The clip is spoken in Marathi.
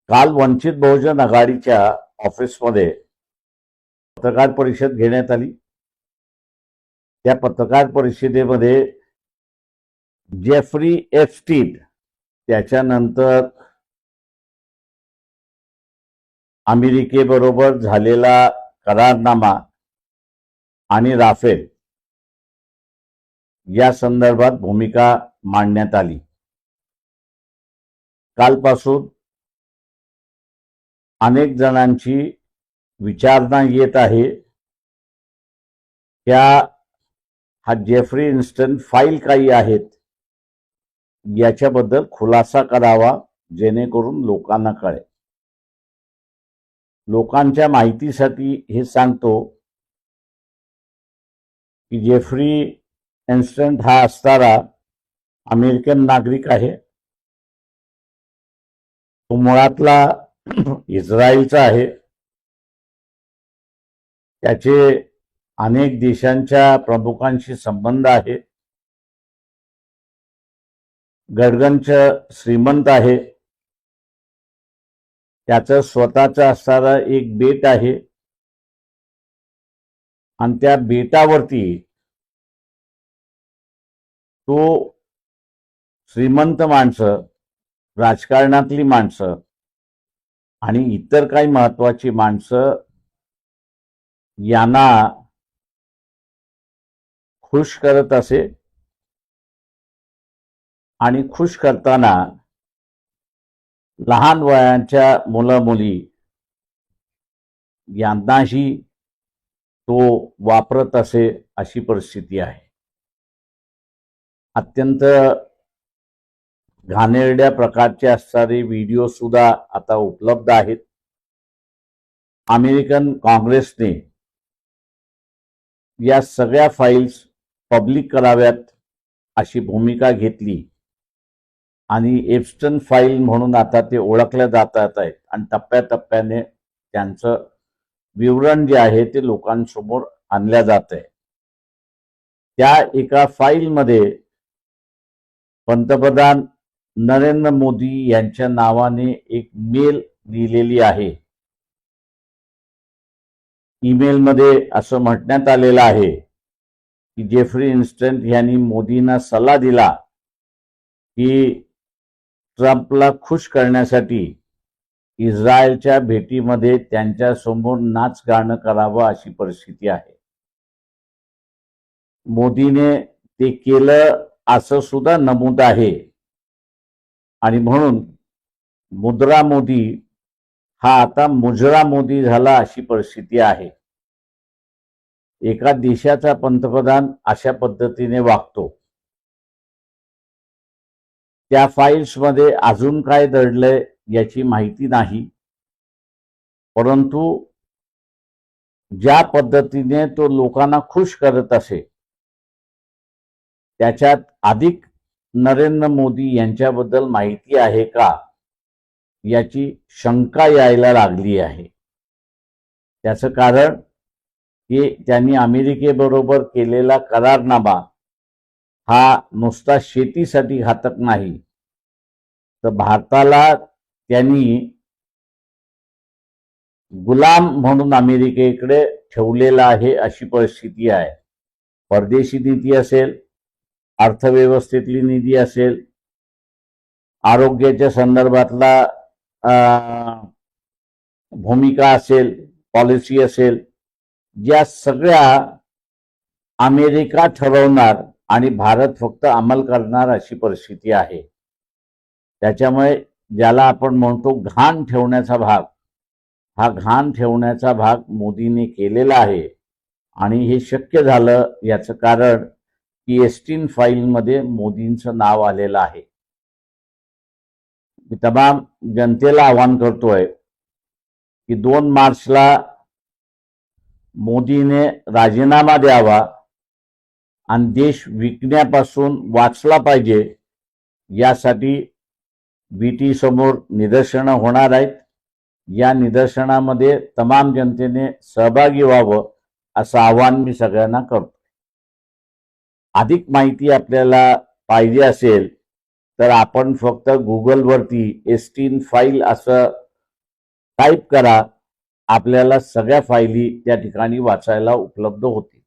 काल वंचित बहुजन आघाडीच्या ऑफिसमध्ये पत्रकार परिषद घेण्यात आली। त्या पत्रकार परिषदेमध्ये जेफ्री एप्स्टीन, त्याच्यानंतर अमेरिकेबरोबर झालेला करारनामा आणि राफेल या संदर्भात भूमिका मांडण्यात आली। कालपासून अनेक जणांची विचारणा येत आहे त्या हा जेफ्री इन्स्टन फाईल काही आहेत याच्याबद्दल खुलासा करावा, जेणेकरून लोकांना कळेल। लोकांच्या माहितीसाठी हे सांगतो की जेफ्री इन्स्टन हा असणारा अमेरिकन नागरिक आहे। तो मुळातला इस्रायलचा आहे। त्याचे अनेक देशांच्या प्रमुखांशी संबंध आहे। गडगंच श्रीमंत आहे। त्याचं स्वतःचं असणारं एक बेट आहे आणि त्या बेटावरती तो श्रीमंत माणसं, राजकारणातली माणसं आणि इतर काही महत्वाची माणसं यांना खुश करत असे आणि खुश करताना लहान वयाच्या मुलं मुली यांनाही तो वापरत असे, अशी परिस्थिती आहे। अत्यंत घाणेरड्या प्रकारचे असणारे व्हिडिओ सुद्धा आता उपलब्ध आहेत। अमेरिकन काँग्रेसने या सगळ्या फाईल्स पब्लिक कराव्यात अशी भूमिका घेतली आणि एप्स्टन फाईल म्हणून आता ते ओळखले जात आहेत आणि टप्प्याटप्प्याने त्यांचं विवरण जे आहे ते लोकांसमोर आणल्या जात आहे। त्या एका फाईलमध्ये पंतप्रधान नरेंद्र मोदी यांच्या नावाने एक मेल लिहिलेली आहे। ईमेलमध्ये असं म्हणण्यात आलेलं आहे की जेफ्री इन्स्टन यांनी मोदींना सल्ला दिला की ट्रम्पला खुश करण्यासाठी इस्रायलच्या भेटीमध्ये त्यांच्या समोर नाच गाणं करावं अशी परिस्थिती आहे। मोदीने ते केलं असं सुद्धा नमूद आहे आणि म्हणून मुद्रा मोदी हा आता मुजरा मोदी झाला अशी परिस्थिती आहे। एका देशाचा पंतप्रधान अशा पद्धतीने वागतो। त्या फाईल्समध्ये अजून काय दडलंय याची माहिती नाही, परंतु ज्या पद्धतीने तो लोकांना खुश करत असे त्याच्यात अधिक नरेंद्र मोदी यांच्याबद्दल माहिती आहे का याची शंका यायला लागली आहे। त्याचं कारण की त्यांनी अमेरिकेबरोबर केलेला करारनामा हा नुसता शेतीसाठी घातक नाही, तर भारताला त्यांनी गुलाम म्हणून अमेरिकेकडे ठेवलेला आहे अशी परिस्थिती आहे। परदेशी नीती असेल, अर्थव्यवस्थेतली नीती असेल, आरोग्याच्या संदर्भातला भूमिका असेल, पॉलिसी असेल, या सगळ्या अमेरिका ठरवणार आणि भारत फक्त अंमल करणार अशी परिस्थिती आहे। त्याच्यामुळे ज्याला आपण म्हणतो घाण ठेवण्याचा भाग, हा घाण ठेवण्याचा भाग मोदींनी केलेला आहे आणि हे शक्य झालं याचं कारण की एप्स्टीन फाईलमध्ये मोदींचं नाव आलेलं आहे। मी तमाम जनतेला आवाहन करतोय की 2 मार्चला मोदीने राजीनामा द्यावा आणि देश विकण्यापासून वाचला पाहिजे, यासाठी बीटी समोर निदर्शनं होणार आहेत। या निदर्शनामध्ये तमाम जनतेने सहभागी व्हावं असं आवाहन मी सगळ्यांना करतो। अधिक माहिती आपल्याला पाहिजे असेल तर आपण फक्त गुगलवरती एप्स्टीन फाईल असं टाईप करा, आपल्याला सगळ्या फायली त्या ठिकाणी वाचायला उपलब्ध होतील.